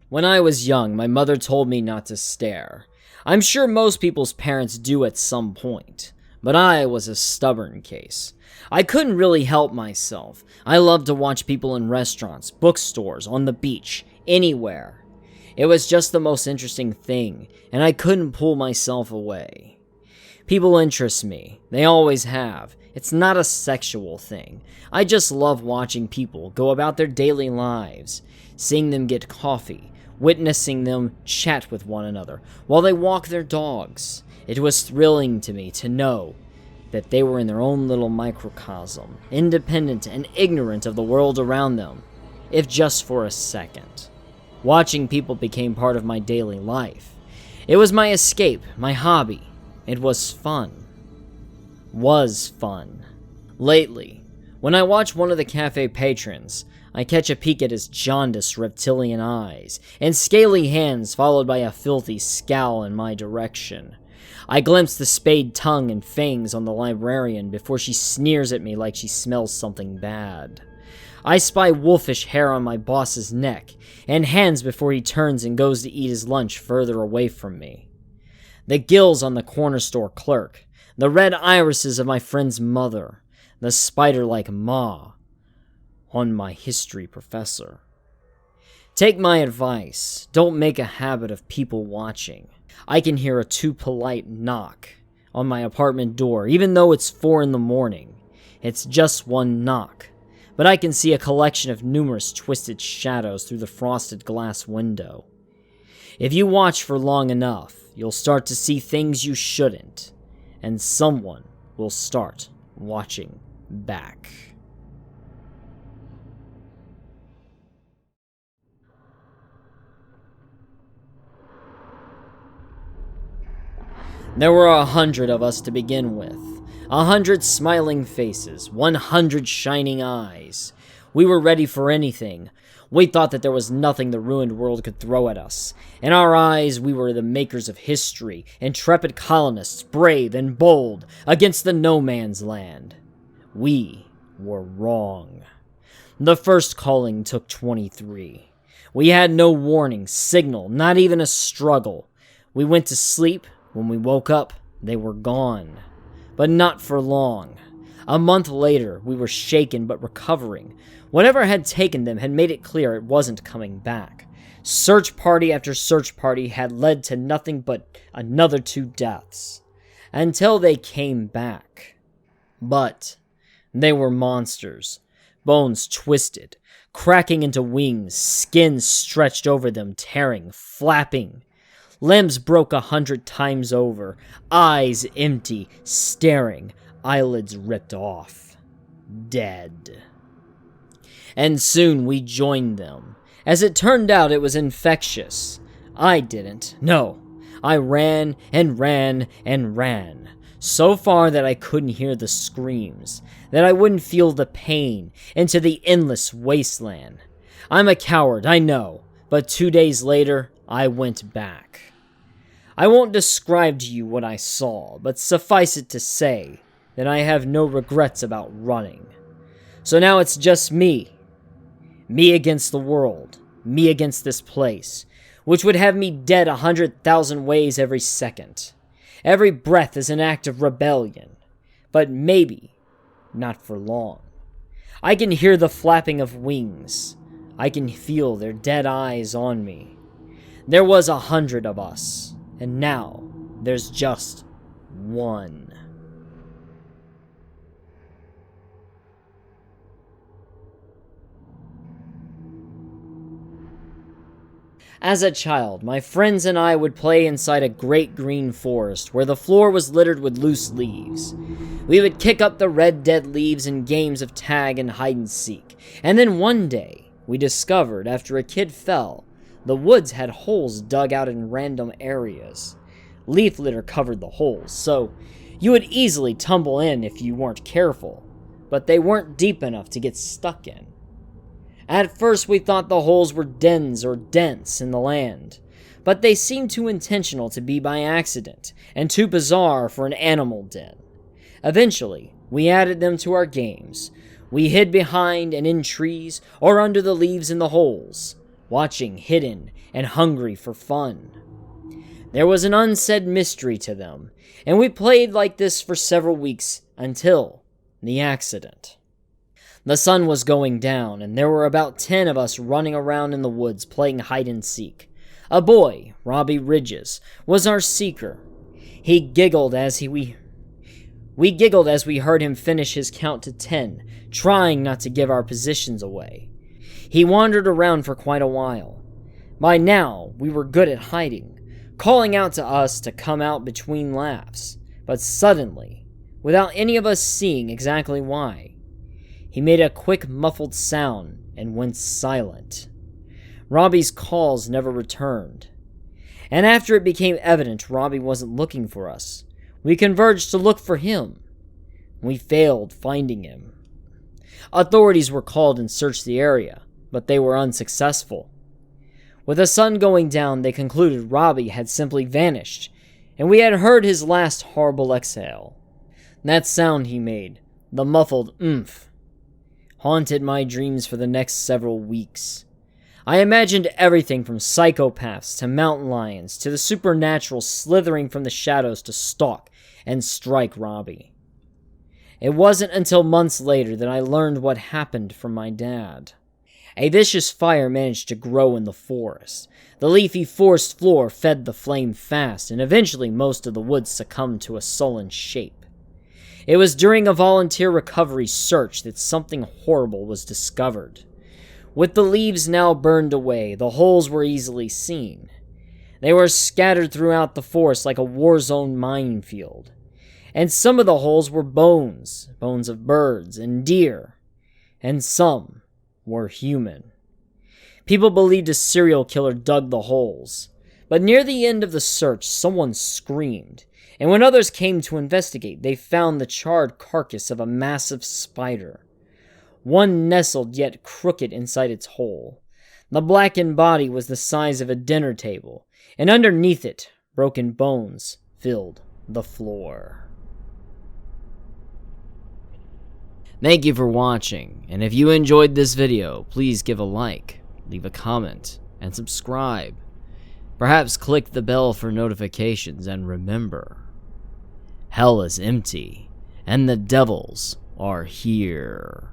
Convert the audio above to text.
When I was young, my mother told me not to stare. I'm sure most people's parents do at some point, but I was a stubborn case. I couldn't really help myself. I loved to watch people in restaurants, bookstores, on the beach, anywhere. It was just the most interesting thing, and I couldn't pull myself away. People interest me. They always have. It's not a sexual thing. I just love watching people go about their daily lives, seeing them get coffee, witnessing them chat with one another while they walk their dogs. It was thrilling to me to know that they were in their own little microcosm, independent and ignorant of the world around them, if just for a second. Watching people became part of my daily life. It was my escape, my hobby. It was fun. Lately, when I watch one of the cafe patrons, I catch a peek at his jaundiced reptilian eyes and scaly hands, followed by a filthy scowl in my direction. I glimpse the spade tongue and fangs on the librarian before she sneers at me like she smells something bad. I spy wolfish hair on my boss's neck and hands before he turns and goes to eat his lunch further away from me. The gills on the corner store clerk, the red irises of my friend's mother, the spider-like maw on my history professor. Take my advice, don't make a habit of people watching. I can hear a too polite knock on my apartment door, even though it's 4 a.m. It's just one knock, but I can see a collection of numerous twisted shadows through the frosted glass window. If you watch for long enough, you'll start to see things you shouldn't, and someone will start watching back. There were 100 of us to begin with. 100 smiling faces, 100 shining eyes. We were ready for anything. We thought that there was nothing the ruined world could throw at us. In our eyes, we were the makers of history, intrepid colonists, brave and bold, against the no man's land. We were wrong. The first calling took 23. We had no warning, signal, not even a struggle. We went to sleep. When we woke up, they were gone. But not for long. A month later, we were shaken but recovering. Whatever had taken them had made it clear it wasn't coming back. Search party after search party had led to nothing but another 2 deaths. Until they came back. But they were monsters. Bones twisted, cracking into wings, skin stretched over them, tearing, flapping. Limbs broke 100 times over, eyes empty, staring, eyelids ripped off. Dead. And soon we joined them. As it turned out, it was infectious. I didn't. No. I ran and ran and ran. So far that I couldn't hear the screams, that I wouldn't feel the pain, into the endless wasteland. I'm a coward, I know, but 2 days later, I went back. I won't describe to you what I saw, but suffice it to say that I have no regrets about running. So now it's just me. Me against the world. Me against this place, which would have me dead 100,000 ways every second. Every breath is an act of rebellion, but maybe not for long. I can hear the flapping of wings. I can feel their dead eyes on me. There was 100 of us. And now, there's just one. As a child, my friends and I would play inside a great green forest where the floor was littered with loose leaves. We would kick up the red dead leaves in games of tag and hide and seek. And then one day, we discovered, after a kid fell, the woods had holes dug out in random areas. Leaf litter covered the holes, so you would easily tumble in if you weren't careful, but they weren't deep enough to get stuck in. At first we thought the holes were dens or dents in the land, but they seemed too intentional to be by accident, and too bizarre for an animal den. Eventually, we added them to our games. We hid behind and in trees, or under the leaves in the holes, watching, hidden, and hungry for fun. There was an unsaid mystery to them, and we played like this for several weeks until the accident. The sun was going down, and there were about 10 of us running around in the woods playing hide-and-seek. A boy, Robbie Ridges, was our seeker. We giggled as we heard him finish his count to 10, trying not to give our positions away. He wandered around for quite a while. By now, we were good at hiding, calling out to us to come out between laughs. But suddenly, without any of us seeing exactly why, he made a quick muffled sound and went silent. Robbie's calls never returned. And after it became evident Robbie wasn't looking for us, we converged to look for him. We failed finding him. Authorities were called and searched the area, but they were unsuccessful. With the sun going down, they concluded Robbie had simply vanished, and we had heard his last horrible exhale. That sound he made, the muffled "oomph," haunted my dreams for the next several weeks. I imagined everything from psychopaths to mountain lions to the supernatural slithering from the shadows to stalk and strike Robbie. It wasn't until months later that I learned what happened from my dad. A vicious fire managed to grow in the forest. The leafy forest floor fed the flame fast, and eventually most of the woods succumbed to a sullen shape. It was during a volunteer recovery search that something horrible was discovered. With the leaves now burned away, the holes were easily seen. They were scattered throughout the forest like a war-zone minefield. And some of the holes were bones of birds and deer, and some were human. People believed a serial killer dug the holes, but near the end of the search, someone screamed, and when others came to investigate, they found the charred carcass of a massive spider. One nestled yet crooked inside its hole. The blackened body was the size of a dinner table, and underneath it, broken bones filled the floor. Thank you for watching, and if you enjoyed this video, please give a like, leave a comment, and subscribe. Perhaps click the bell for notifications, and remember, hell is empty, and the devils are here.